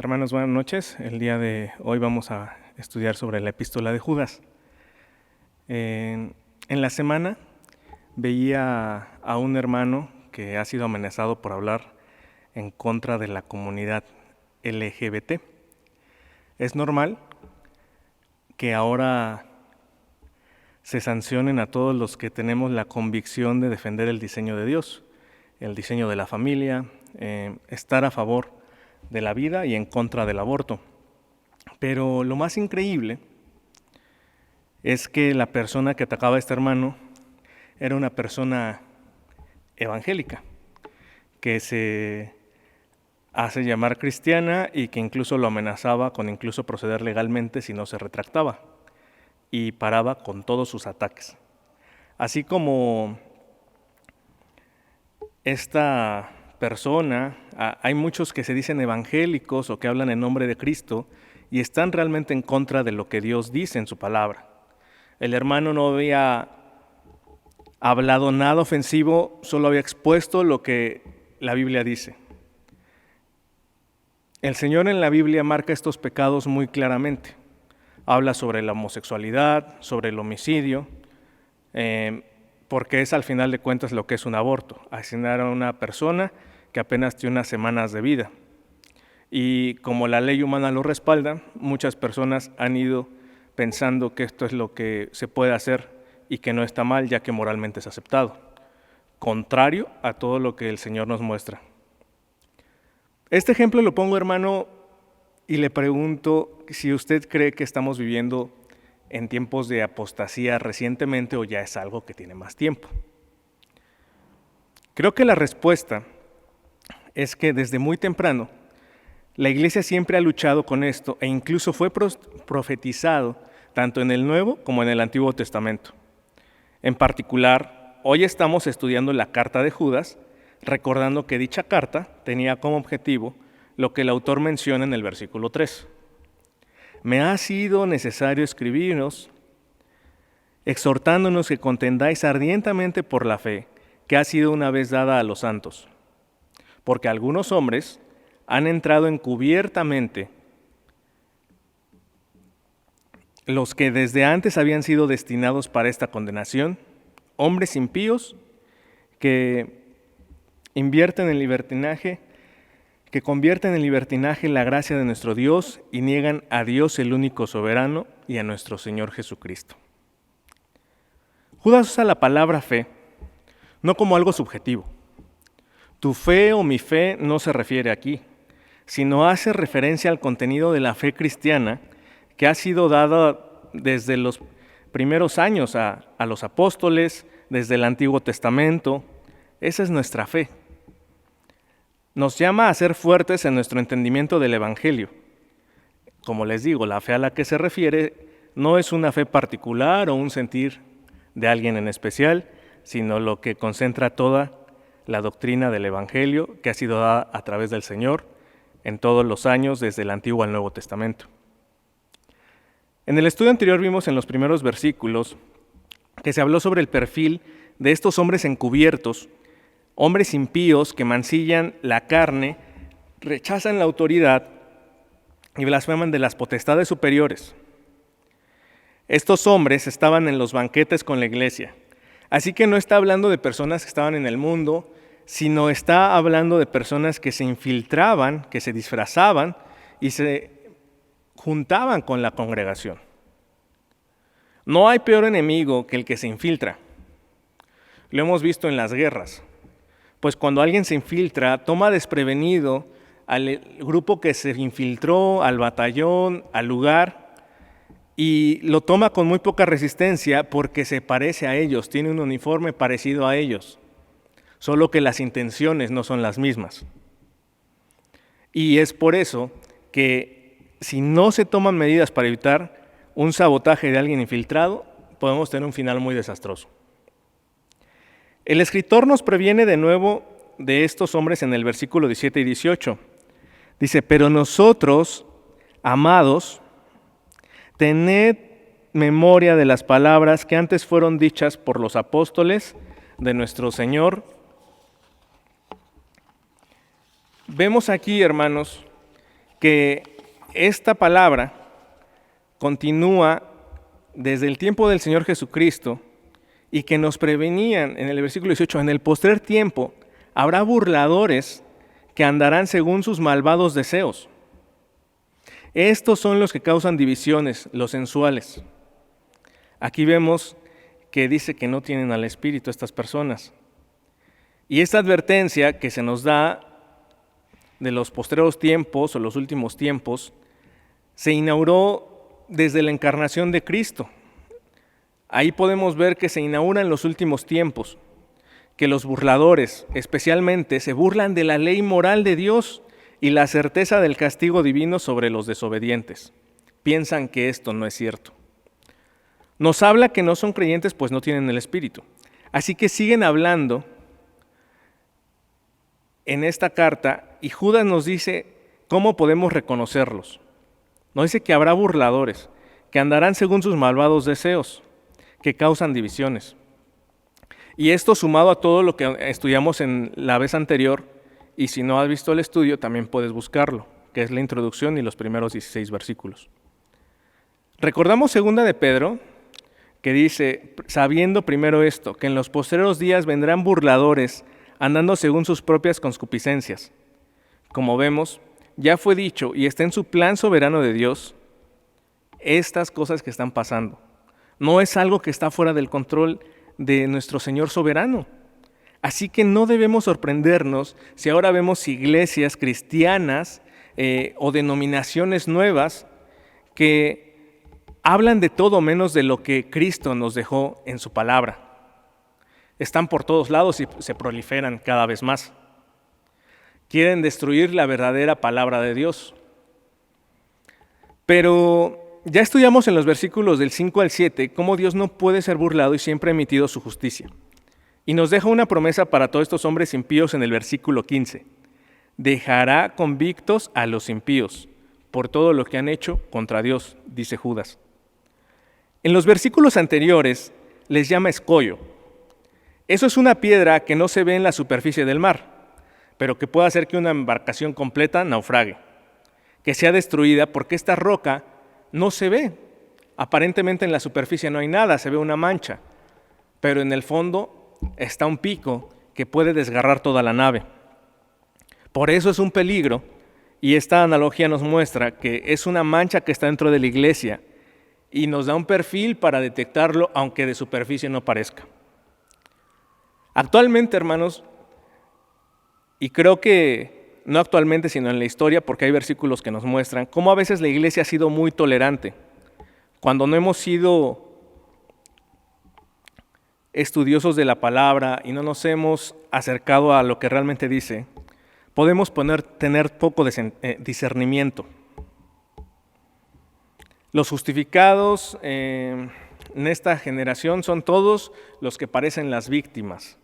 Hermanos, buenas noches. El día de hoy vamos a estudiar sobre la epístola de Judas. En la semana veía a un hermano que ha sido amenazado por hablar en contra de la comunidad LGBT. Es normal que ahora se sancionen a todos los que tenemos la convicción de defender el diseño de Dios, el diseño de la familia, estar a favor de la vida y en contra del aborto. Pero lo más increíble es que la persona que atacaba a este hermano era una persona evangélica, que se hace llamar cristiana y que incluso lo amenazaba con incluso proceder legalmente si no se retractaba, y paraba con todos sus ataques. Así como esta persona, hay muchos que se dicen evangélicos o que hablan en nombre de Cristo y están realmente en contra de lo que Dios dice en su palabra. El hermano no había hablado nada ofensivo, solo había expuesto lo que la Biblia dice. El Señor en la Biblia marca estos pecados muy claramente. Habla sobre la homosexualidad, sobre el homicidio, porque es al final de cuentas lo que es un aborto, asesinar a una persona que apenas tiene unas semanas de vida. Y como la ley humana lo respalda, muchas personas han ido pensando que esto es lo que se puede hacer y que no está mal, ya que moralmente es aceptado, contrario a todo lo que el Señor nos muestra. Este ejemplo lo pongo, hermano, y le pregunto si usted cree que estamos viviendo en tiempos de apostasía recientemente o ya es algo que tiene más tiempo. Creo que la respuesta es que desde muy temprano la Iglesia siempre ha luchado con esto e incluso fue profetizado tanto en el Nuevo como en el Antiguo Testamento. En particular, hoy estamos estudiando la carta de Judas, recordando que dicha carta tenía como objetivo lo que el autor menciona en el versículo 3. Me ha sido necesario escribiros, exhortándonos que contendáis ardientemente por la fe que ha sido una vez dada a los santos. Porque algunos hombres han entrado encubiertamente, los que desde antes habían sido destinados para esta condenación, hombres impíos que invierten en libertinaje, que convierten en libertinaje la gracia de nuestro Dios y niegan a Dios el único soberano y a nuestro Señor Jesucristo. Judas usa la palabra fe no como algo subjetivo. Tu fe o mi fe no se refiere aquí, sino hace referencia al contenido de la fe cristiana que ha sido dada desde los primeros años a los apóstoles, desde el Antiguo Testamento. Esa es nuestra fe. Nos llama a ser fuertes en nuestro entendimiento del Evangelio. Como les digo, la fe a la que se refiere no es una fe particular o un sentir de alguien en especial, sino lo que concentra toda la doctrina del Evangelio que ha sido dada a través del Señor en todos los años, desde el Antiguo al Nuevo Testamento. En el estudio anterior vimos en los primeros versículos que se habló sobre el perfil de estos hombres encubiertos, hombres impíos que mancillan la carne, rechazan la autoridad y blasfeman de las potestades superiores. Estos hombres estaban en los banquetes con la iglesia, así que no está hablando de personas que estaban en el mundo, sino está hablando de personas que se infiltraban, que se disfrazaban y se juntaban con la congregación. No hay peor enemigo que el que se infiltra. Lo hemos visto en las guerras. Pues cuando alguien se infiltra, toma desprevenido al grupo que se infiltró, al batallón, al lugar, y lo toma con muy poca resistencia porque se parece a ellos, tiene un uniforme parecido a ellos, solo que las intenciones no son las mismas. Y es por eso que si no se toman medidas para evitar un sabotaje de alguien infiltrado, podemos tener un final muy desastroso. El escritor nos previene de nuevo de estos hombres en el versículo 17 y 18. Dice, pero nosotros, amados, tened memoria de las palabras que antes fueron dichas por los apóstoles de nuestro Señor. Vemos aquí, hermanos, que esta palabra continúa desde el tiempo del Señor Jesucristo y que nos prevenían en el versículo 18, en el postrer tiempo habrá burladores que andarán según sus malvados deseos. Estos son los que causan divisiones, los sensuales. Aquí vemos que dice que no tienen al Espíritu estas personas. Y esta advertencia que se nos da de los postreros tiempos o los últimos tiempos se inauguró desde la encarnación de Cristo. Ahí podemos ver que se inauguran los últimos tiempos, que los burladores especialmente se burlan de la ley moral de Dios y la certeza del castigo divino sobre los desobedientes. Piensan que esto no es cierto. Nos habla que no son creyentes pues no tienen el Espíritu. Así que siguen hablando en esta carta y Judas nos dice cómo podemos reconocerlos. Nos dice que habrá burladores, que andarán según sus malvados deseos, que causan divisiones. Y esto sumado a todo lo que estudiamos en la vez anterior, y si no has visto el estudio también puedes buscarlo, que es la introducción y los primeros 16 versículos. Recordamos 2 de Pedro, que dice, sabiendo primero esto, que en los postreros días vendrán burladores, andando según sus propias concupiscencias. Como vemos, ya fue dicho y está en su plan soberano de Dios, estas cosas que están pasando. No es algo que está fuera del control de nuestro Señor soberano. Así que no debemos sorprendernos si ahora vemos iglesias cristianas o denominaciones nuevas que hablan de todo menos de lo que Cristo nos dejó en su palabra. Están por todos lados y se proliferan cada vez más. Quieren destruir la verdadera palabra de Dios. Pero ya estudiamos en los versículos del 5 al 7 cómo Dios no puede ser burlado y siempre ha emitido su justicia. Y nos deja una promesa para todos estos hombres impíos en el versículo 15. Dejará convictos a los impíos por todo lo que han hecho contra Dios, dice Judas. En los versículos anteriores les llama escollo. Eso es una piedra que no se ve en la superficie del mar, pero que puede hacer que una embarcación completa naufrague, que sea destruida porque esta roca no se ve. Aparentemente en la superficie no hay nada, se ve una mancha, pero en el fondo está un pico que puede desgarrar toda la nave. Por eso es un peligro, y esta analogía nos muestra que es una mancha que está dentro de la iglesia y nos da un perfil para detectarlo, aunque de superficie no parezca. Actualmente, hermanos, y creo que no actualmente, sino en la historia, porque hay versículos que nos muestran cómo a veces la iglesia ha sido muy tolerante. Cuando no hemos sido estudiosos de la palabra y no nos hemos acercado a lo que realmente dice, podemos tener poco discernimiento. Los justificados en esta generación son todos los que parecen las víctimas.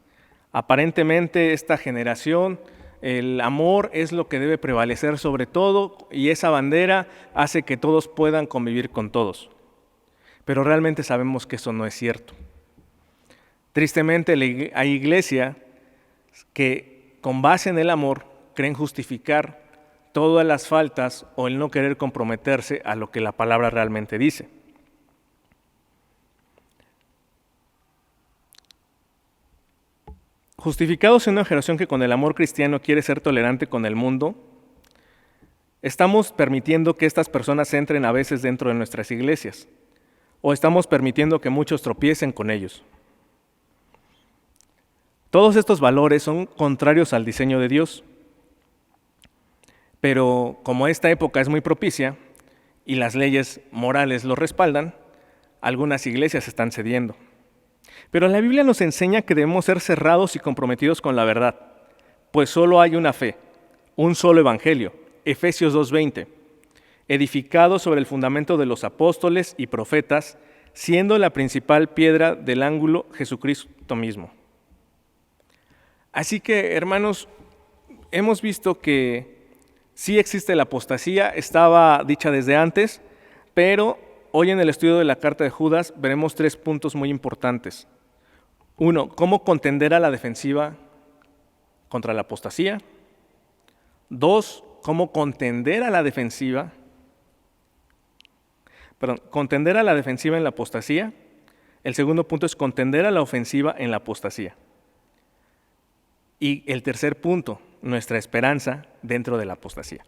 Aparentemente esta generación, el amor es lo que debe prevalecer sobre todo y esa bandera hace que todos puedan convivir con todos. Pero realmente sabemos que eso no es cierto. Tristemente hay iglesias que con base en el amor creen justificar todas las faltas o el no querer comprometerse a lo que la palabra realmente dice. Justificados en una generación que con el amor cristiano quiere ser tolerante con el mundo, estamos permitiendo que estas personas entren a veces dentro de nuestras iglesias, o estamos permitiendo que muchos tropiecen con ellos. Todos estos valores son contrarios al diseño de Dios, pero como esta época es muy propicia y las leyes morales lo respaldan, algunas iglesias están cediendo. Pero la Biblia nos enseña que debemos ser cerrados y comprometidos con la verdad, pues solo hay una fe, un solo evangelio, Efesios 2:20, edificado sobre el fundamento de los apóstoles y profetas, siendo la principal piedra del ángulo Jesucristo mismo. Así que, hermanos, hemos visto que sí existe la apostasía, estaba dicha desde antes, pero hoy en el estudio de la carta de Judas veremos 3 puntos muy importantes. 1, cómo contender a la defensiva contra la apostasía. 2, cómo contender a la defensiva en la apostasía. El segundo punto es contender a la ofensiva en la apostasía. Y el tercer punto, nuestra esperanza dentro de la apostasía.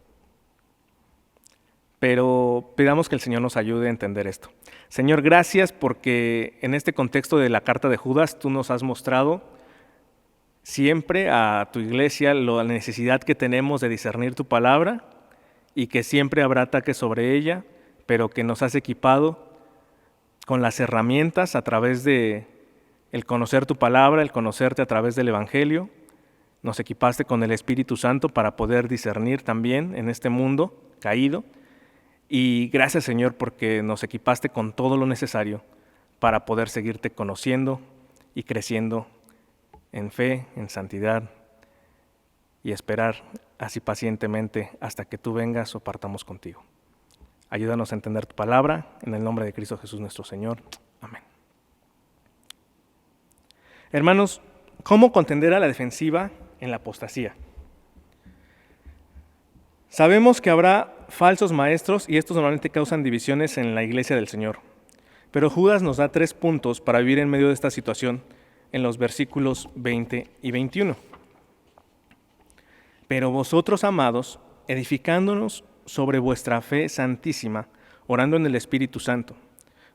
Pero pidamos que el Señor nos ayude a entender esto. Señor, gracias porque en este contexto de la carta de Judas tú nos has mostrado siempre a tu iglesia la necesidad que tenemos de discernir tu palabra y que siempre habrá ataques sobre ella, pero que nos has equipado con las herramientas a través de el conocer tu palabra, el conocerte a través del Evangelio. Nos equipaste con el Espíritu Santo para poder discernir también en este mundo caído. Y gracias, Señor, porque nos equipaste con todo lo necesario para poder seguirte conociendo y creciendo en fe, en santidad y esperar así pacientemente hasta que tú vengas o partamos contigo. Ayúdanos a entender tu palabra, en el nombre de Cristo Jesús nuestro Señor. Amén. Hermanos, ¿cómo contender a la defensiva en la apostasía? Sabemos que habrá falsos maestros y estos normalmente causan divisiones en la iglesia del Señor. Pero Judas nos da 3 puntos para vivir en medio de esta situación en los versículos 20 y 21. Pero vosotros, amados, edificándonos sobre vuestra fe santísima, orando en el Espíritu Santo,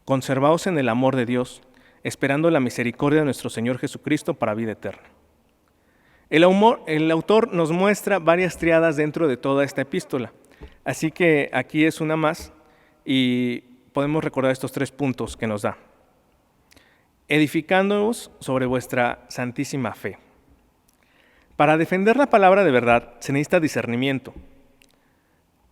conservaos en el amor de Dios, esperando la misericordia de nuestro Señor Jesucristo para vida eterna. El autor nos muestra varias triadas dentro de toda esta epístola, así que aquí es una más y podemos recordar estos 3 puntos que nos da. Edificándoos sobre vuestra santísima fe. Para defender la palabra de verdad se necesita discernimiento.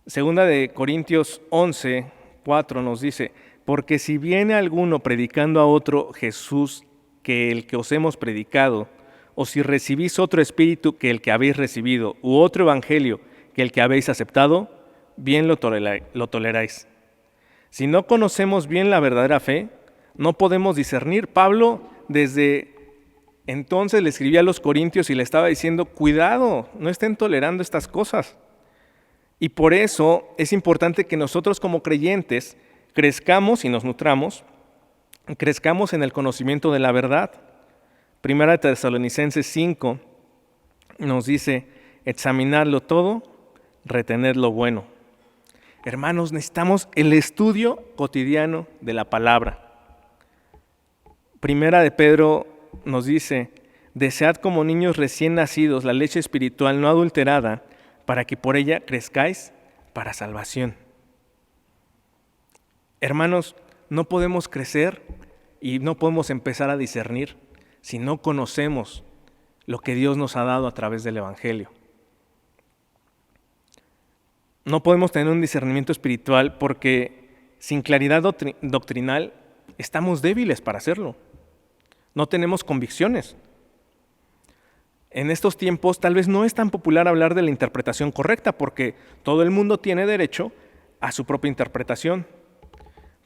Segunda de Corintios 11, 4 nos dice, porque si viene alguno predicando a otro Jesús que el que os hemos predicado, o si recibís otro espíritu que el que habéis recibido, u otro evangelio que el que habéis aceptado, bien lo toleráis. Si no conocemos bien la verdadera fe, no podemos discernir. Pablo desde entonces le escribía a los corintios y le estaba diciendo, cuidado, no estén tolerando estas cosas. Y por eso es importante que nosotros como creyentes crezcamos y nos nutramos, crezcamos en el conocimiento de la verdad. Primera de Tesalonicenses 5 nos dice, examinarlo todo, retener lo bueno. Hermanos, necesitamos el estudio cotidiano de la palabra. Primera de Pedro nos dice, desead como niños recién nacidos la leche espiritual no adulterada, para que por ella crezcáis para salvación. Hermanos, no podemos crecer y no podemos empezar a discernir si no conocemos lo que Dios nos ha dado a través del Evangelio. No podemos tener un discernimiento espiritual porque sin claridad doctrinal estamos débiles para hacerlo. No tenemos convicciones. En estos tiempos tal vez no es tan popular hablar de la interpretación correcta porque todo el mundo tiene derecho a su propia interpretación.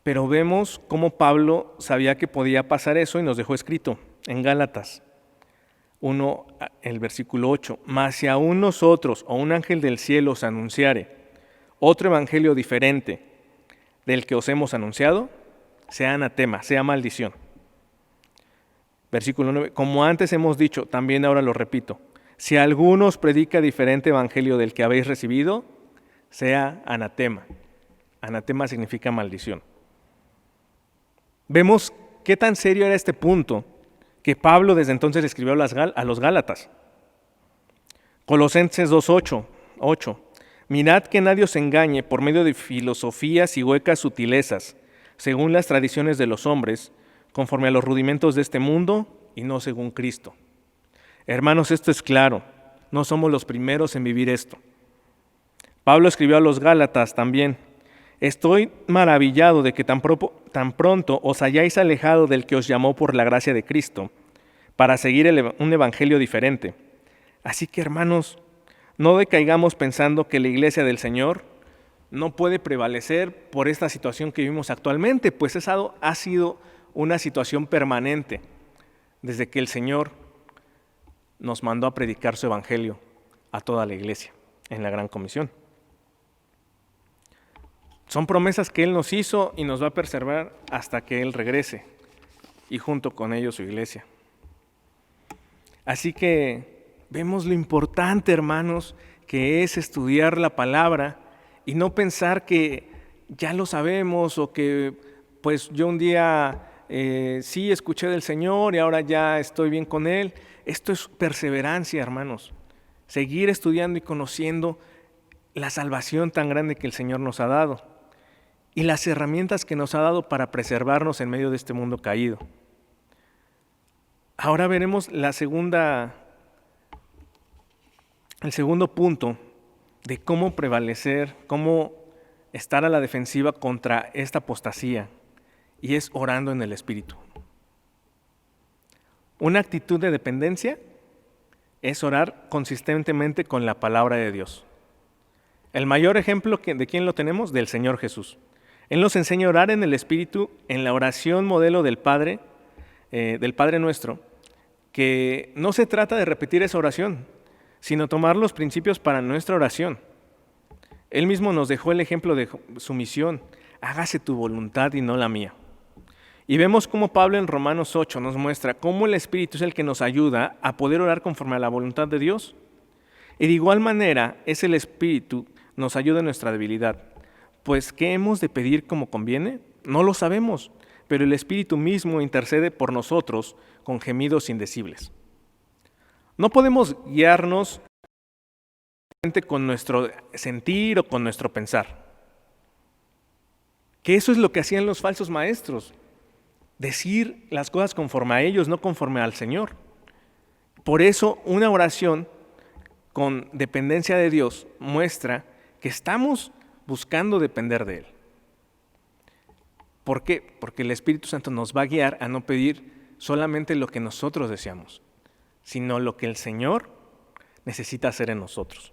Pero vemos cómo Pablo sabía que podía pasar eso y nos dejó escrito en Gálatas 1, el versículo 8. Mas si aún nosotros o un ángel del cielo os anunciare otro evangelio diferente del que os hemos anunciado, sea anatema, sea maldición. Versículo 9, como antes hemos dicho, también ahora lo repito, si alguno os predica diferente evangelio del que habéis recibido, sea anatema. Anatema significa maldición. Vemos qué tan serio era este punto que Pablo desde entonces le escribió a los Gálatas. Colosenses 2:8, mirad que nadie os engañe por medio de filosofías y huecas sutilezas, según las tradiciones de los hombres, conforme a los rudimentos de este mundo y no según Cristo. Hermanos, esto es claro, no somos los primeros en vivir esto. Pablo escribió a los Gálatas también, estoy maravillado de que tan pronto os hayáis alejado del que os llamó por la gracia de Cristo, para seguir un evangelio diferente. Así que, hermanos, no decaigamos pensando que la iglesia del Señor no puede prevalecer por esta situación que vivimos actualmente, pues esa ha sido una situación permanente desde que el Señor nos mandó a predicar su evangelio a toda la iglesia en la Gran Comisión. Son promesas que Él nos hizo y nos va a preservar hasta que Él regrese y junto con ellos su iglesia. Así que vemos lo importante, hermanos, que es estudiar la palabra y no pensar que ya lo sabemos o que pues yo un día sí escuché del Señor y ahora ya estoy bien con Él. Esto es perseverancia, hermanos. Seguir estudiando y conociendo la salvación tan grande que el Señor nos ha dado y las herramientas que nos ha dado para preservarnos en medio de este mundo caído. Ahora veremos el segundo punto de cómo prevalecer, cómo estar a la defensiva contra esta apostasía, y es orando en el Espíritu. Una actitud de dependencia es orar consistentemente con la palabra de Dios. El mayor ejemplo de quién lo tenemos, del Señor Jesús. Él nos enseña a orar en el Espíritu, en la oración modelo del Padre Nuestro, que no se trata de repetir esa oración, sino tomar los principios para nuestra oración. Él mismo nos dejó el ejemplo de sumisión: hágase tu voluntad y no la mía. Y vemos cómo Pablo en Romanos 8 nos muestra cómo el Espíritu es el que nos ayuda a poder orar conforme a la voluntad de Dios. Y de igual manera es el Espíritu nos ayuda en nuestra debilidad. Pues, ¿qué hemos de pedir como conviene? No lo sabemos, pero el Espíritu mismo intercede por nosotros con gemidos indecibles. No podemos guiarnos con nuestro sentir o con nuestro pensar. Que eso es lo que hacían los falsos maestros. Decir las cosas conforme a ellos, no conforme al Señor. Por eso una oración con dependencia de Dios muestra que estamos buscando depender de Él. ¿Por qué? Porque el Espíritu Santo nos va a guiar a no pedir solamente lo que nosotros deseamos, sino lo que el Señor necesita hacer en nosotros.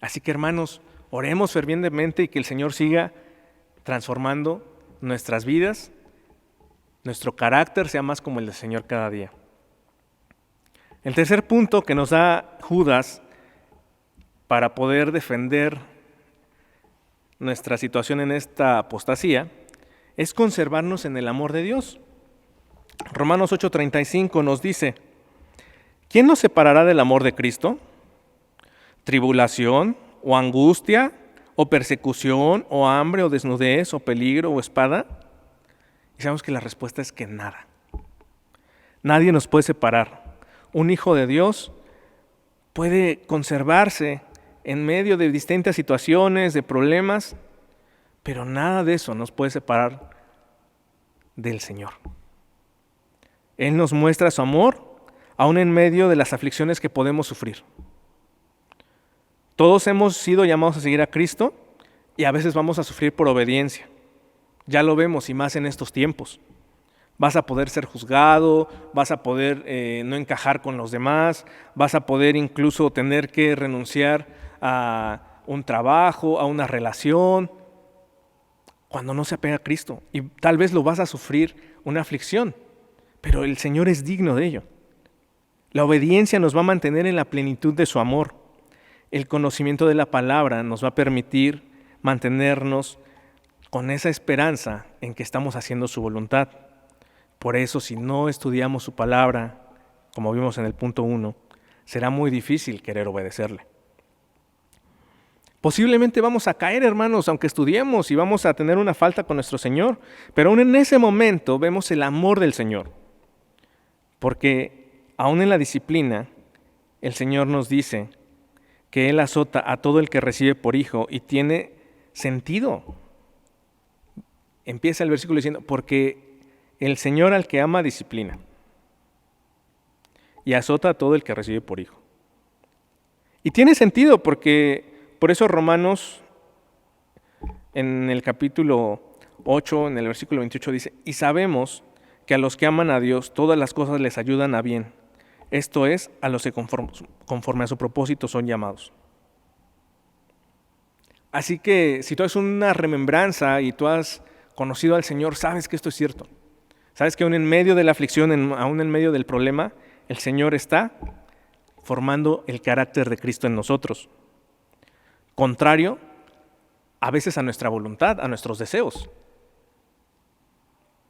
Así que, hermanos, oremos fervientemente y que el Señor siga transformando nuestras vidas, nuestro carácter sea más como el del Señor cada día. El tercer punto que nos da Judas para poder defender nuestra situación en esta apostasía es conservarnos en el amor de Dios. Romanos 8:35 nos dice: ¿quién nos separará del amor de Cristo? ¿Tribulación o angustia o persecución o hambre o desnudez o peligro o espada? Y sabemos que la respuesta es que nada. Nadie nos puede separar. Un hijo de Dios puede conservarse en medio de distintas situaciones, de problemas, pero nada de eso nos puede separar del Señor. Él nos muestra su amor aún en medio de las aflicciones que podemos sufrir. Todos hemos sido llamados a seguir a Cristo y a veces vamos a sufrir por obediencia. Ya lo vemos, y más en estos tiempos. Vas a poder ser juzgado, vas a poder no encajar con los demás, vas a poder incluso tener que renunciar a un trabajo, a una relación, cuando no se apega a Cristo. Y tal vez lo vas a sufrir una aflicción, pero el Señor es digno de ello. La obediencia nos va a mantener en la plenitud de su amor. El conocimiento de la palabra nos va a permitir mantenernos con esa esperanza en que estamos haciendo su voluntad. Por eso, si no estudiamos su palabra, como vimos en el punto 1, será muy difícil querer obedecerle. Posiblemente vamos a caer, hermanos, aunque estudiemos, y vamos a tener una falta con nuestro Señor, pero aún en ese momento vemos el amor del Señor. Porque aún en la disciplina, el Señor nos dice que Él azota a todo el que recibe por hijo, y tiene sentido. Empieza el versículo diciendo: porque el Señor al que ama disciplina, y azota a todo el que recibe por hijo. Y tiene sentido, porque por eso Romanos, en el capítulo 8, en el versículo 28 dice: y sabemos que a los que aman a Dios todas las cosas les ayudan a bien, esto es, a los que conforme a su propósito son llamados. Así que si tú haces una remembranza y tú has conocido al Señor, sabes que esto es cierto. Sabes que aún en medio de la aflicción, aún en medio del problema, el Señor está formando el carácter de Cristo en nosotros. Contrario a veces a nuestra voluntad, a nuestros deseos.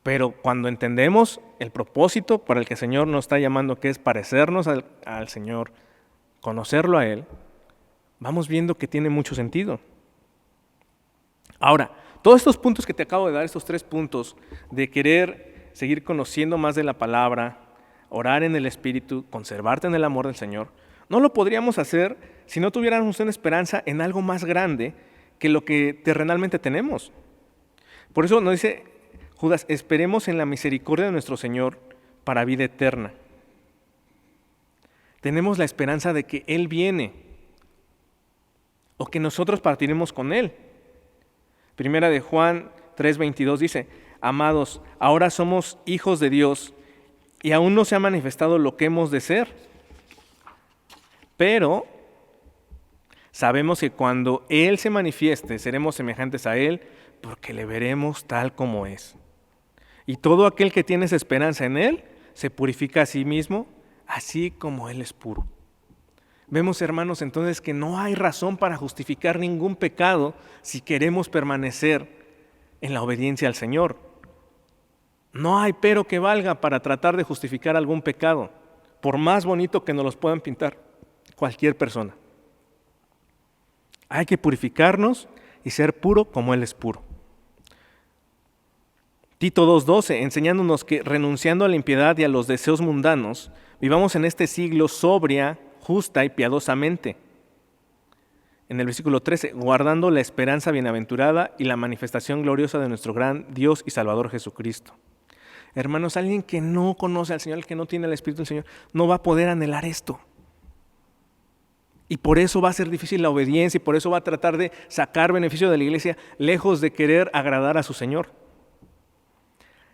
Pero cuando entendemos el propósito para el que el Señor nos está llamando, que es parecernos al Señor, conocerlo a Él, vamos viendo que tiene mucho sentido. Ahora, todos estos puntos que te acabo de dar, estos 3 puntos de querer seguir conociendo más de la palabra, orar en el Espíritu, conservarte en el amor del Señor, no lo podríamos hacer si no tuviéramos una esperanza en algo más grande que lo que terrenalmente tenemos. Por eso nos dice Judas, esperemos en la misericordia de nuestro Señor para vida eterna. Tenemos la esperanza de que Él viene o que nosotros partiremos con Él. Primera de Juan 3:22 dice, amados, ahora somos hijos de Dios y aún no se ha manifestado lo que hemos de ser. Pero sabemos que cuando Él se manifieste, seremos semejantes a Él porque le veremos tal como es. Y todo aquel que tiene esa esperanza en Él, se purifica a sí mismo, así como Él es puro. Vemos, hermanos, entonces que no hay razón para justificar ningún pecado si queremos permanecer en la obediencia al Señor. No hay pero que valga para tratar de justificar algún pecado, por más bonito que nos los puedan pintar cualquier persona. Hay que purificarnos y ser puro como Él es puro. Tito 2:12, enseñándonos que renunciando a la impiedad y a los deseos mundanos, vivamos en este siglo sobria, justa y piadosamente. En el versículo 13, guardando la esperanza bienaventurada y la manifestación gloriosa de nuestro gran Dios y Salvador Jesucristo. Hermanos, alguien que no conoce al Señor, el que no tiene el Espíritu del Señor, no va a poder anhelar esto. Y por eso va a ser difícil la obediencia y por eso va a tratar de sacar beneficio de la iglesia lejos de querer agradar a su Señor.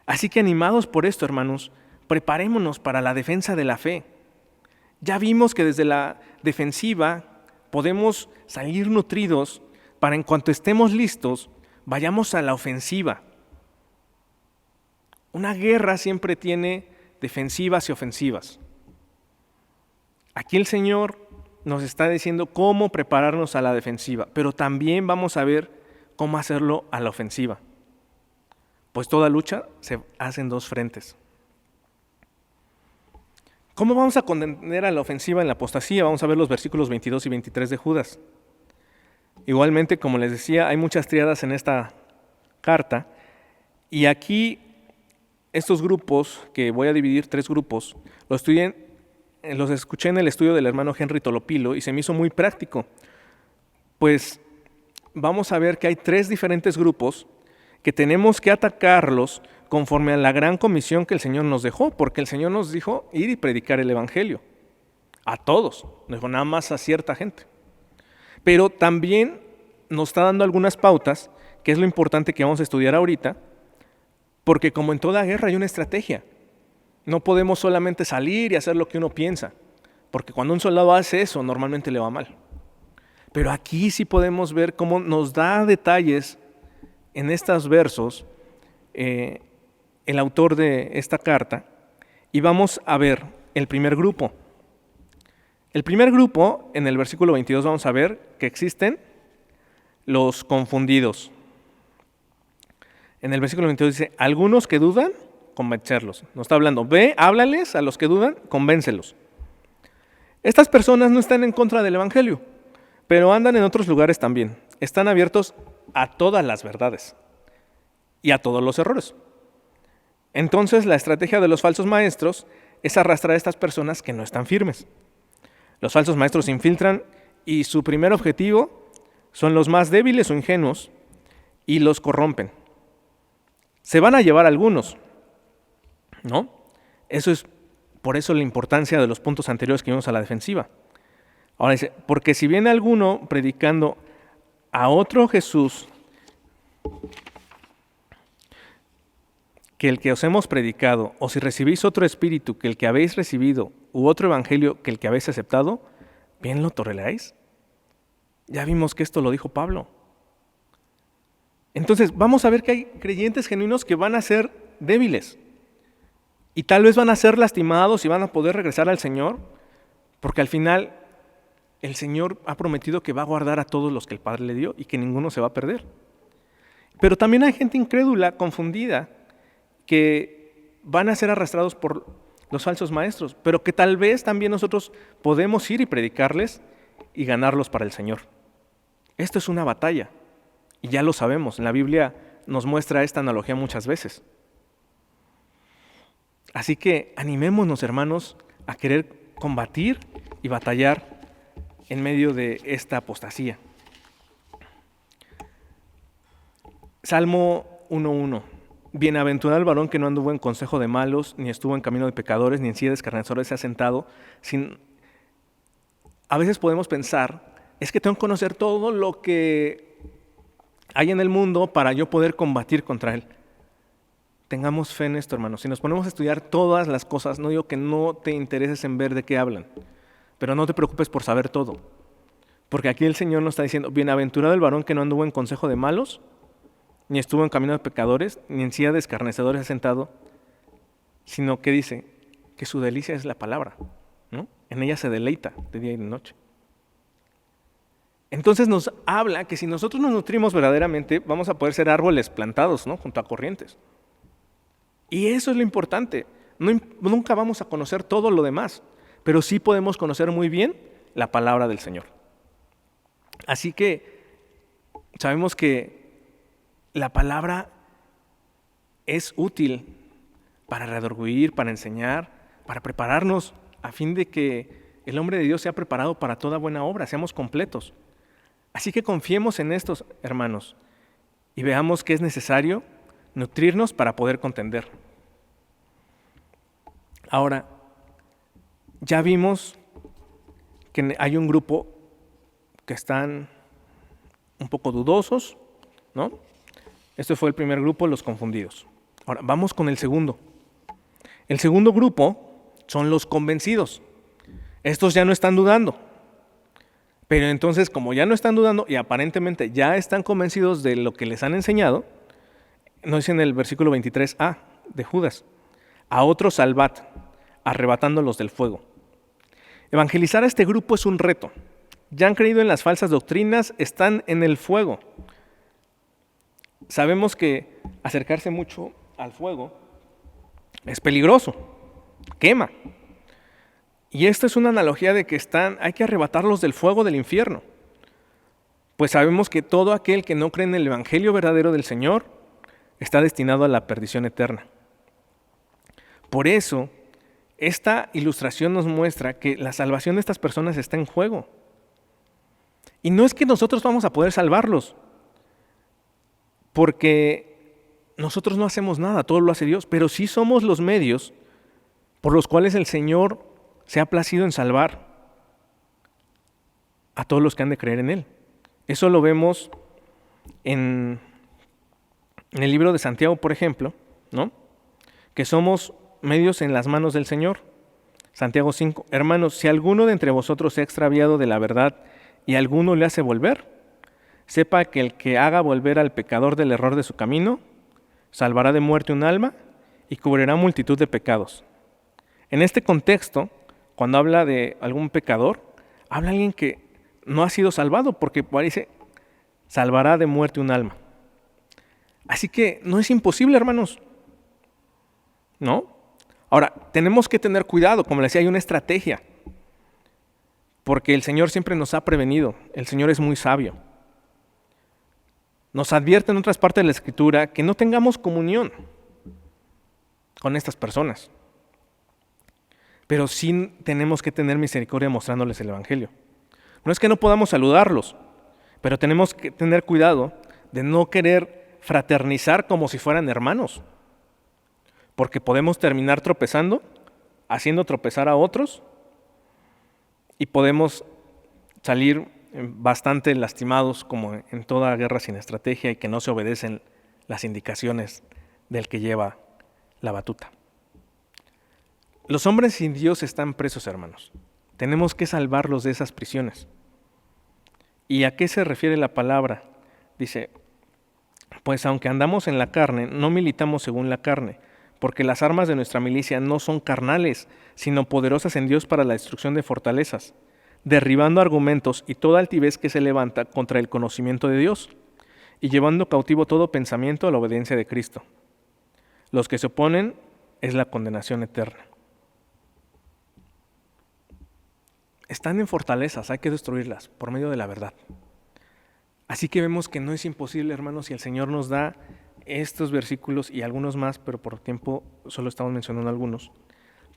Así que animados por esto, hermanos, preparémonos para la defensa de la fe. Ya vimos que desde la defensiva podemos salir nutridos para en cuanto estemos listos, vayamos a la ofensiva. Una guerra siempre tiene defensivas y ofensivas. Aquí el Señor nos está diciendo cómo prepararnos a la defensiva, pero también vamos a ver cómo hacerlo a la ofensiva. Pues toda lucha se hace en 2 frentes. ¿Cómo vamos a contener a la ofensiva en la apostasía? Vamos a ver los versículos 22 y 23 de Judas. Igualmente, como les decía, hay muchas triadas en esta carta, y aquí estos grupos, que voy a dividir 3 grupos, los escuché en el estudio del hermano Henry Tolopilo y se me hizo muy práctico. Pues vamos a ver que hay 3 diferentes grupos que tenemos que atacarlos conforme a la gran comisión que el Señor nos dejó, porque el Señor nos dijo ir y predicar el Evangelio a todos, no dijo nada más a cierta gente. Pero también nos está dando algunas pautas, que es lo importante que vamos a estudiar ahorita, porque como en toda guerra hay una estrategia. No podemos solamente salir y hacer lo que uno piensa, porque cuando un soldado hace eso, normalmente le va mal. Pero aquí sí podemos ver cómo nos da detalles en estos versos el autor de esta carta, y vamos a ver el primer grupo. El primer grupo, en el versículo 22, vamos a ver que existen los confundidos. En el versículo 22 dice, algunos que dudan, convencerlos. Nos está hablando, ve, háblales a los que dudan, convéncelos. Estas personas no están en contra del Evangelio, pero andan en otros lugares también. Están abiertos a todas las verdades y a todos los errores. Entonces, la estrategia de los falsos maestros es arrastrar a estas personas que no están firmes. Los falsos maestros se infiltran y su primer objetivo son los más débiles o ingenuos y los corrompen. Se van a llevar algunos, ¿no? Eso es por eso la importancia de los puntos anteriores que vimos a la defensiva. Ahora dice, porque si viene alguno predicando a otro Jesús que el que os hemos predicado, o si recibís otro espíritu que el que habéis recibido, u otro evangelio que el que habéis aceptado, ¿bien lo toleraréis? Ya vimos que esto lo dijo Pablo. Entonces, vamos a ver que hay creyentes genuinos que van a ser débiles y tal vez van a ser lastimados y van a poder regresar al Señor, porque al final el Señor ha prometido que va a guardar a todos los que el Padre le dio y que ninguno se va a perder. Pero también hay gente incrédula, confundida, que van a ser arrastrados por los falsos maestros, pero que tal vez también nosotros podemos ir y predicarles y ganarlos para el Señor. Esto es una batalla, y ya lo sabemos, en la Biblia nos muestra esta analogía muchas veces. Así que animémonos, hermanos, a querer combatir y batallar en medio de esta apostasía. Salmo 1:1. Bienaventurado el varón que no anduvo en consejo de malos, ni estuvo en camino de pecadores, ni en silla de escarnecedores se ha sentado. A veces podemos pensar, es que tengo que conocer todo lo que hay en el mundo para yo poder combatir contra él. Tengamos fe en esto, hermanos. Si nos ponemos a estudiar todas las cosas, no digo que no te intereses en ver de qué hablan, pero no te preocupes por saber todo. Porque aquí el Señor nos está diciendo, bienaventurado el varón que no anduvo en consejo de malos, ni estuvo en camino de pecadores, ni en silla de escarnecedores ha sentado, sino que dice que su delicia es la palabra, ¿no? En ella se deleita de día y de noche. Entonces nos habla que si nosotros nos nutrimos verdaderamente, vamos a poder ser árboles plantados, ¿no? Junto a corrientes. Y eso es lo importante. Nunca vamos a conocer todo lo demás, pero sí podemos conocer muy bien la palabra del Señor. Así que sabemos que la palabra es útil para redarguir, para enseñar, para prepararnos a fin de que el hombre de Dios sea preparado para toda buena obra, seamos completos. Así que confiemos en estos, hermanos, y veamos que es necesario nutrirnos para poder contender. Ahora, ya vimos que hay un grupo que están un poco dudosos, ¿no? Este fue el primer grupo, los confundidos. Ahora, vamos con el segundo. El segundo grupo son los convencidos. Estos ya no están dudando. Pero entonces, como ya no están dudando y aparentemente ya están convencidos de lo que les han enseñado, nos dice en el versículo 23a de Judas, a otros salvad, arrebatándolos del fuego. Evangelizar a este grupo es un reto. Ya han creído en las falsas doctrinas, están en el fuego. Sabemos que acercarse mucho al fuego es peligroso, quema. Y esta es una analogía de que hay que arrebatarlos del fuego del infierno. Pues sabemos que todo aquel que no cree en el evangelio verdadero del Señor está destinado a la perdición eterna. Por eso, esta ilustración nos muestra que la salvación de estas personas está en juego. Y no es que nosotros vamos a poder salvarlos, porque nosotros no hacemos nada, todo lo hace Dios, pero sí somos los medios por los cuales el Señor se ha placido en salvar a todos los que han de creer en Él. Eso lo vemos en el libro de Santiago, por ejemplo, ¿no? Que somos medios en las manos del Señor. Santiago 5, hermanos, si alguno de entre vosotros se ha extraviado de la verdad y alguno le hace volver, sepa que el que haga volver al pecador del error de su camino, salvará de muerte un alma y cubrirá multitud de pecados. En este contexto, cuando habla de algún pecador, habla de alguien que no ha sido salvado, porque parece salvará de muerte un alma. Así que no es imposible, hermanos, ¿no? Ahora, tenemos que tener cuidado, como les decía, hay una estrategia, porque el Señor siempre nos ha prevenido, el Señor es muy sabio. Nos advierte en otras partes de la Escritura que no tengamos comunión con estas personas. Pero sí tenemos que tener misericordia mostrándoles el Evangelio. No es que no podamos saludarlos, pero tenemos que tener cuidado de no querer fraternizar como si fueran hermanos. Porque podemos terminar tropezando, haciendo tropezar a otros, y podemos salir bastante lastimados, como en toda guerra sin estrategia y que no se obedecen las indicaciones del que lleva la batuta. Los hombres sin Dios están presos, hermanos. Tenemos que salvarlos de esas prisiones. ¿Y a qué se refiere la palabra? Dice, pues aunque andamos en la carne, no militamos según la carne, porque las armas de nuestra milicia no son carnales, sino poderosas en Dios para la destrucción de fortalezas. derribando argumentos y toda altivez que se levanta contra el conocimiento de Dios, y llevando cautivo todo pensamiento a la obediencia de Cristo. Los que se oponen es la condenación eterna. Están en fortalezas, hay que destruirlas por medio de la verdad. Así que vemos que no es imposible, hermanos, si el Señor nos da estos versículos y algunos más, pero por tiempo solo estamos mencionando algunos,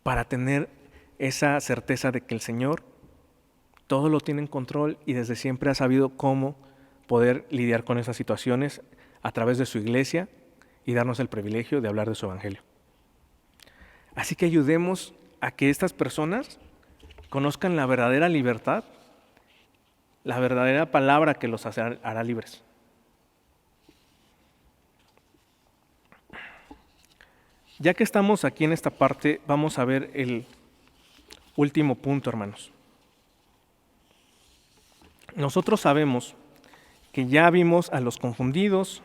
para tener esa certeza de que el Señor todo lo tiene en control y desde siempre ha sabido cómo poder lidiar con esas situaciones a través de su iglesia y darnos el privilegio de hablar de su evangelio. Así que ayudemos a que estas personas conozcan la verdadera libertad, la verdadera palabra que los hará libres. Ya que estamos aquí en esta parte, vamos a ver el último punto, hermanos. Nosotros sabemos que ya vimos a los confundidos,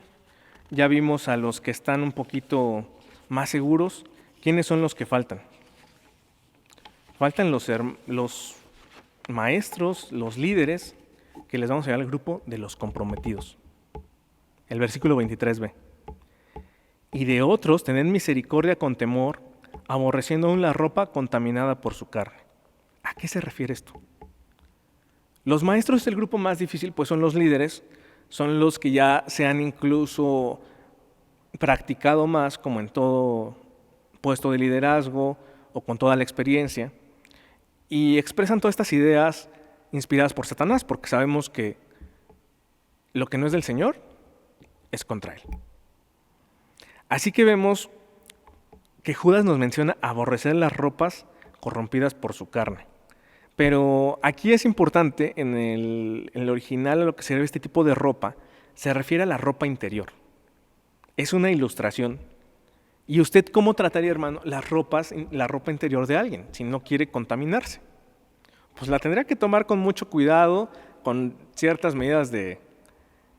ya vimos a los que están un poquito más seguros. ¿Quiénes son los que faltan? Faltan los maestros, los líderes, que les vamos a llamar al grupo de los comprometidos. El versículo 23b. Y de otros tened misericordia con temor, aborreciendo aún la ropa contaminada por su carne. ¿A qué se refiere esto? Los maestros es el grupo más difícil, pues son los líderes, son los que ya se han incluso practicado más, como en todo puesto de liderazgo o con toda la experiencia, y expresan todas estas ideas inspiradas por Satanás, porque sabemos que lo que no es del Señor es contra Él. Así que vemos que Judas nos menciona aborrecer las ropas corrompidas por su carne. Pero aquí es importante, en el original, a lo que se debe este tipo de ropa, se refiere a la ropa interior. Es una ilustración. ¿Y usted cómo trataría, hermano, la ropa interior de alguien si no quiere contaminarse? Pues la tendría que tomar con mucho cuidado, con ciertas medidas de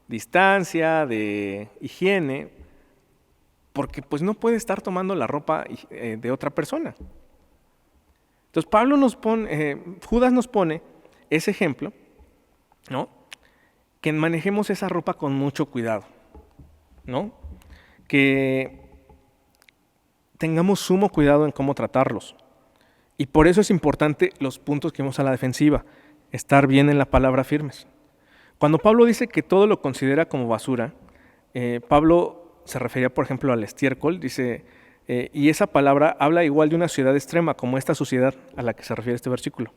distancia, de higiene, porque pues no puede estar tomando la ropa de otra persona. Entonces Judas nos pone ese ejemplo, ¿no? Que manejemos esa ropa con mucho cuidado, ¿no? Que tengamos sumo cuidado en cómo tratarlos. Y por eso es importante los puntos que vemos a la defensiva, estar bien en la palabra firmes. Cuando Pablo dice que todo lo considera como basura, Pablo se refería, por ejemplo, al estiércol, dice, y esa palabra habla igual de una suciedad extrema, como esta suciedad a la que se refiere este versículo.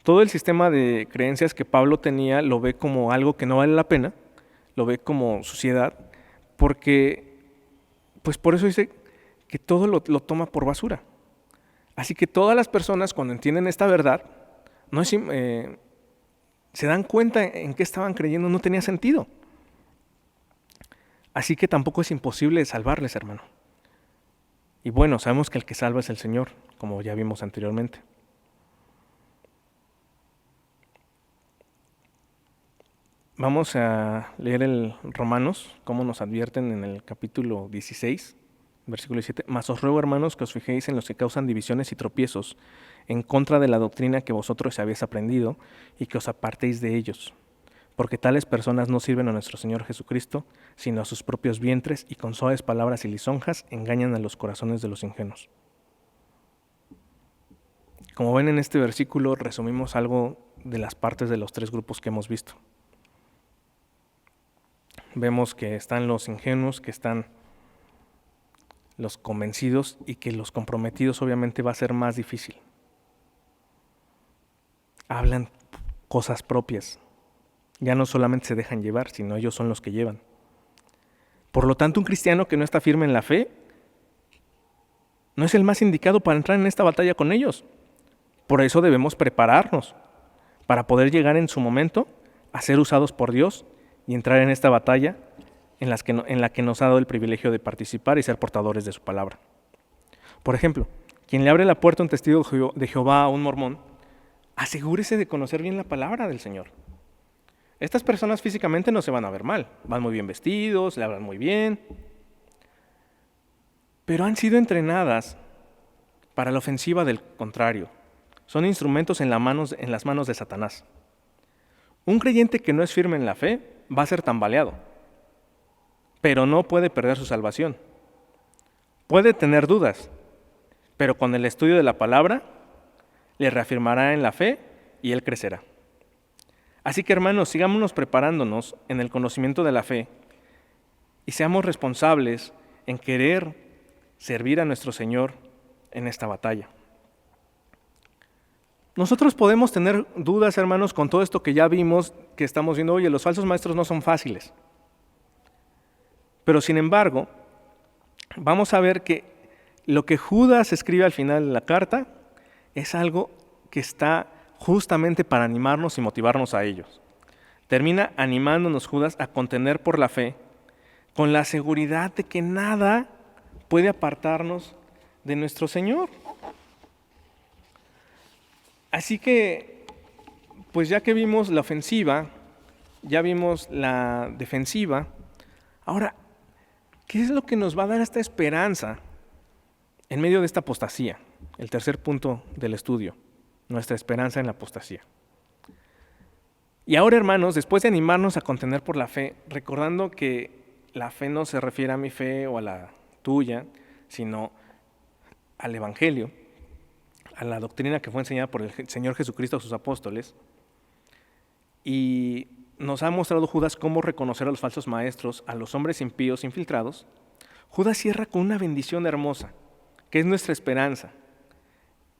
Todo el sistema de creencias que Pablo tenía lo ve como algo que no vale la pena, lo ve como suciedad, porque, pues por eso dice que todo lo toma por basura. Así que todas las personas, cuando entienden esta verdad, se dan cuenta en qué estaban creyendo, no tenía sentido. Así que tampoco es imposible salvarles, hermano. Y bueno, sabemos que el que salva es el Señor, como ya vimos anteriormente. Vamos a leer el Romanos, como nos advierten en el capítulo 16, versículo 17. Mas os ruego, hermanos, que os fijéis en los que causan divisiones y tropiezos, en contra de la doctrina que vosotros habéis aprendido, y que os apartéis de ellos. Porque tales personas no sirven a nuestro Señor Jesucristo, sino a sus propios vientres, y con suaves palabras y lisonjas engañan a los corazones de los ingenuos. Como ven en este versículo, resumimos algo de las partes de los tres grupos que hemos visto. Vemos que están los ingenuos, que están los convencidos, y que los comprometidos obviamente va a ser más difícil. Hablan cosas propias. Ya no solamente se dejan llevar, sino ellos son los que llevan. Por lo tanto, un cristiano que no está firme en la fe no es el más indicado para entrar en esta batalla con ellos. Por eso debemos prepararnos para poder llegar en su momento a ser usados por Dios y entrar en esta batalla en la que nos ha dado el privilegio de participar y ser portadores de su palabra. Por ejemplo, quien le abre la puerta a un testigo de Jehová a un mormón, asegúrese de conocer bien la palabra del Señor. Estas personas físicamente no se van a ver mal, van muy bien vestidos, le hablan muy bien, pero han sido entrenadas para la ofensiva del contrario, Son instrumentos en las manos de Satanás. Un creyente que no es firme en la fe va a ser tambaleado, pero no puede perder su salvación. Puede tener dudas, pero con el estudio de la palabra le reafirmará en la fe y él crecerá. Así que, hermanos, sigámonos preparándonos en el conocimiento de la fe y seamos responsables en querer servir a nuestro Señor en esta batalla. Nosotros podemos tener dudas, hermanos, con todo esto que ya vimos, que estamos viendo, oye, los falsos maestros no son fáciles. Pero sin embargo, vamos a ver que lo que Judas escribe al final de la carta es algo que está justamente para animarnos y motivarnos a ellos. Termina animándonos Judas a contender por la fe con la seguridad de que nada puede apartarnos de nuestro Señor. Así que, pues ya que vimos la ofensiva, ya vimos la defensiva, ahora, ¿qué es lo que nos va a dar esta esperanza en medio de esta apostasía? El tercer punto del estudio, nuestra esperanza en la apostasía. Y ahora, hermanos, después de animarnos a contender por la fe, recordando que la fe no se refiere a mi fe o a la tuya, sino al Evangelio, a la doctrina que fue enseñada por el Señor Jesucristo a sus apóstoles, y nos ha mostrado Judas cómo reconocer a los falsos maestros, a los hombres impíos infiltrados. Judas cierra con una bendición hermosa, que es nuestra esperanza.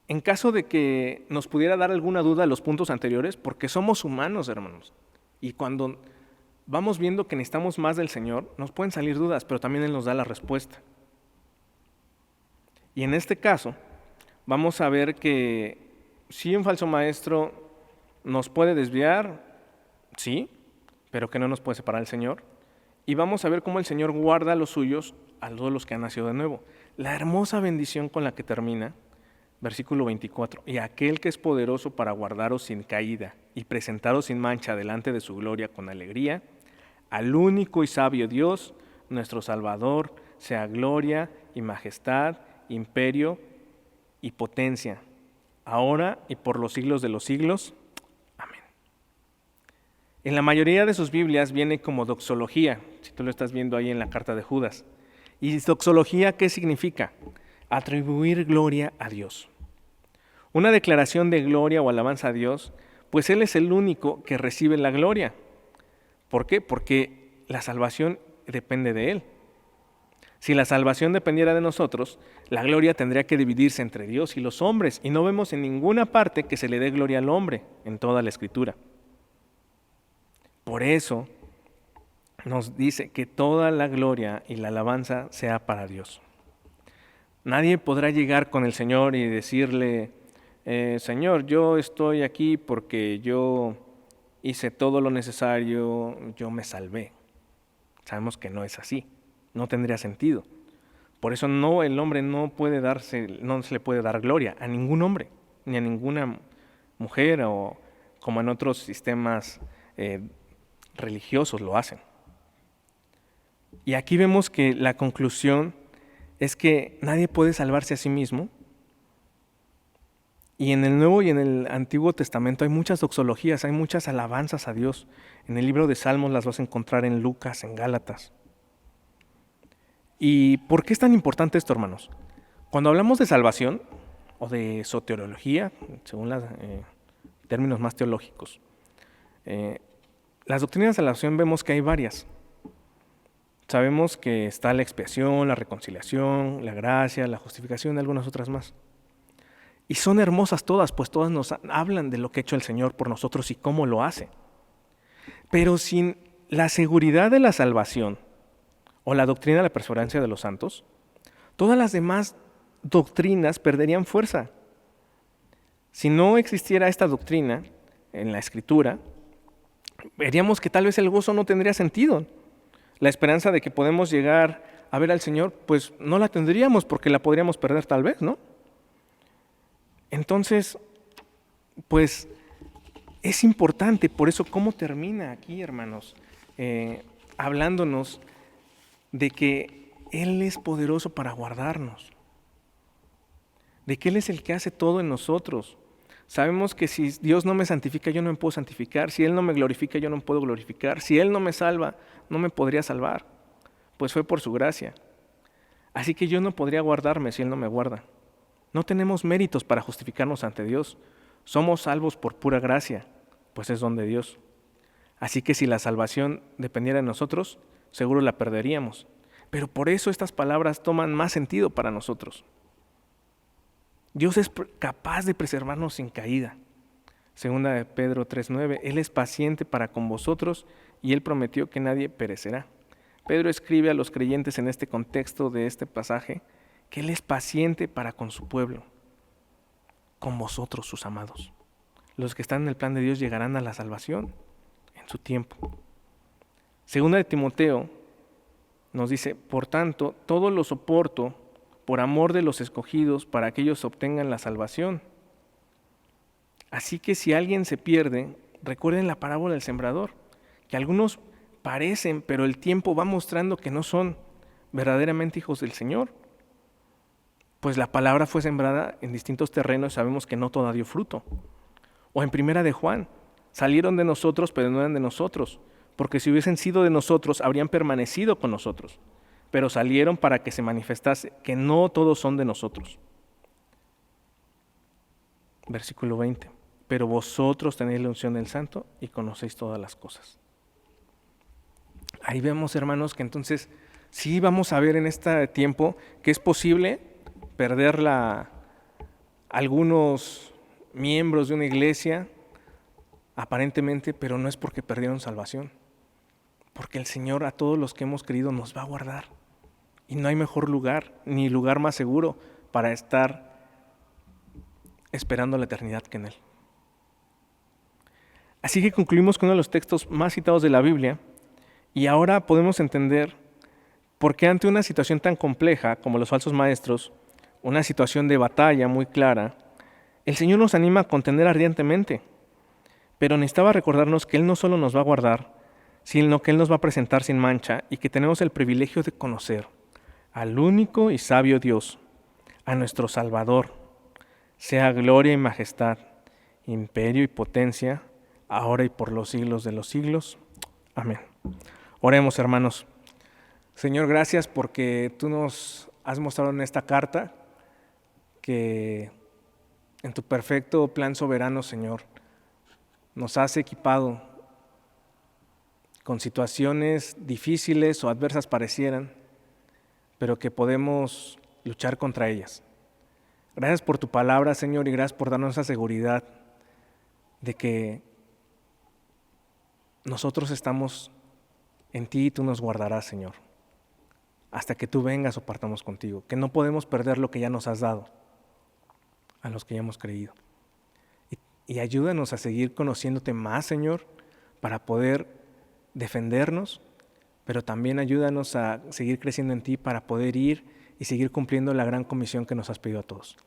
En caso de que nos pudiera dar alguna duda a los puntos anteriores, porque somos humanos, hermanos, y cuando vamos viendo que necesitamos más del Señor, nos pueden salir dudas, pero también Él nos da la respuesta. Y en este caso, vamos a ver que si un falso maestro nos puede desviar, sí, pero que no nos puede separar del Señor. Y vamos a ver cómo el Señor guarda a los suyos, a todos los que han nacido de nuevo. La hermosa bendición con la que termina, versículo 24, y aquel que es poderoso para guardaros sin caída y presentaros sin mancha delante de su gloria con alegría, al único y sabio Dios, nuestro Salvador, sea gloria y majestad, imperio y potencia, ahora y por los siglos de los siglos. Amén. En la mayoría de sus Biblias viene como doxología, si tú lo estás viendo ahí en la carta de Judas. ¿Y doxología qué significa? Atribuir gloria a Dios. Una declaración de gloria o alabanza a Dios, pues Él es el único que recibe la gloria. ¿Por qué? Porque la salvación depende de Él. Si la salvación dependiera de nosotros, la gloria tendría que dividirse entre Dios y los hombres, y no vemos en ninguna parte que se le dé gloria al hombre en toda la Escritura. Por eso nos dice que toda la gloria y la alabanza sea para Dios. Nadie podrá llegar con el Señor y decirle, Señor, yo estoy aquí porque yo hice todo lo necesario, yo me salvé. Sabemos que no es así, no tendría sentido. Por eso el hombre no se le puede dar gloria a ningún hombre, ni a ninguna mujer, o como en otros sistemas religiosos lo hacen. Y aquí vemos que la conclusión es que nadie puede salvarse a sí mismo. Y en el Nuevo y en el Antiguo Testamento hay muchas doxologías, hay muchas alabanzas a Dios. En el libro de Salmos las vas a encontrar en Lucas, en Gálatas. ¿Y por qué es tan importante esto, hermanos? Cuando hablamos de salvación o de soteriología, según los términos más teológicos, las doctrinas de la salvación vemos que hay varias. Sabemos que está la expiación, la reconciliación, la gracia, la justificación y algunas otras más. Y son hermosas todas, pues todas nos hablan de lo que ha hecho el Señor por nosotros y cómo lo hace. Pero sin la seguridad de la salvación o la doctrina de la perseverancia de los santos, todas las demás doctrinas perderían fuerza. Si no existiera esta doctrina en la Escritura, veríamos que tal vez el gozo no tendría sentido. La esperanza de que podemos llegar a ver al Señor, pues no la tendríamos porque la podríamos perder tal vez, ¿no? Entonces, pues es importante, por eso cómo termina aquí, hermanos, hablándonos de que Él es poderoso para guardarnos, de que Él es el que hace todo en nosotros, Sabemos que si Dios no me santifica, yo no me puedo santificar. Si Él no me glorifica, yo no me puedo glorificar. Si Él no me salva, no me podría salvar, pues fue por su gracia. Así que yo no podría guardarme si Él no me guarda. No tenemos méritos para justificarnos ante Dios. Somos salvos por pura gracia, pues es don de Dios. Así que si la salvación dependiera de nosotros, seguro la perderíamos. Pero por eso estas palabras toman más sentido para nosotros. Dios es capaz de preservarnos sin caída. Segunda de Pedro 3:9, Él es paciente para con vosotros y Él prometió que nadie perecerá. Pedro escribe a los creyentes en este contexto de este pasaje que Él es paciente para con su pueblo, con vosotros, sus amados. Los que están en el plan de Dios llegarán a la salvación en su tiempo. Segunda de Timoteo nos dice, por tanto, todo lo soporto por amor de los escogidos para que ellos obtengan la salvación. Así que si alguien se pierde, recuerden la parábola del sembrador, que algunos parecen, pero el tiempo va mostrando que no son verdaderamente hijos del Señor. Pues la palabra fue sembrada en distintos terrenos y sabemos que no toda dio fruto. O en primera de Juan, salieron de nosotros, pero no eran de nosotros, porque si hubiesen sido de nosotros, habrían permanecido con nosotros. Pero salieron para que se manifestase que no todos son de nosotros. Versículo 20. Pero vosotros tenéis la unción del Santo y conocéis todas las cosas. Ahí vemos, hermanos, que entonces sí vamos a ver en este tiempo que es posible perder algunos miembros de una iglesia, aparentemente, pero no es porque perdieron salvación. Porque el Señor a todos los que hemos creído nos va a guardar. Y no hay mejor lugar, ni lugar más seguro para estar esperando la eternidad que en Él. Así que concluimos con uno de los textos más citados de la Biblia, y ahora podemos entender por qué ante una situación tan compleja como los falsos maestros, una situación de batalla muy clara, el Señor nos anima a contender ardientemente. Pero necesitaba recordarnos que Él no solo nos va a guardar, sino que Él nos va a presentar sin mancha y que tenemos el privilegio de conocer al único y sabio Dios, a nuestro Salvador, sea gloria y majestad, imperio y potencia, ahora y por los siglos de los siglos. Amén. Oremos, hermanos. Señor, gracias porque tú nos has mostrado en esta carta que en tu perfecto plan soberano, Señor, nos has equipado con situaciones difíciles o adversas parecieran, pero que podemos luchar contra ellas. Gracias por tu palabra, Señor, y gracias por darnos esa seguridad de que nosotros estamos en ti y tú nos guardarás, Señor, hasta que tú vengas o partamos contigo, que no podemos perder lo que ya nos has dado a los que ya hemos creído. Y ayúdanos a seguir conociéndote más, Señor, para poder defendernos, pero también ayúdanos a seguir creciendo en ti para poder ir y seguir cumpliendo la gran comisión que nos has pedido a todos.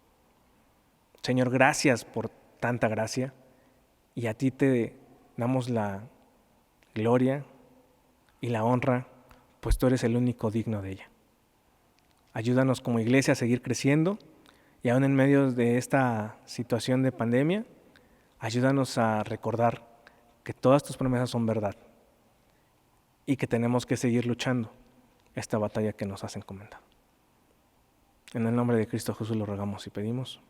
Señor, gracias por tanta gracia y a ti te damos la gloria y la honra, pues tú eres el único digno de ella. Ayúdanos como iglesia a seguir creciendo y aún en medio de esta situación de pandemia, ayúdanos a recordar que todas tus promesas son verdad y que tenemos que seguir luchando esta batalla que nos has encomendado. En el nombre de Cristo Jesús lo rogamos y pedimos.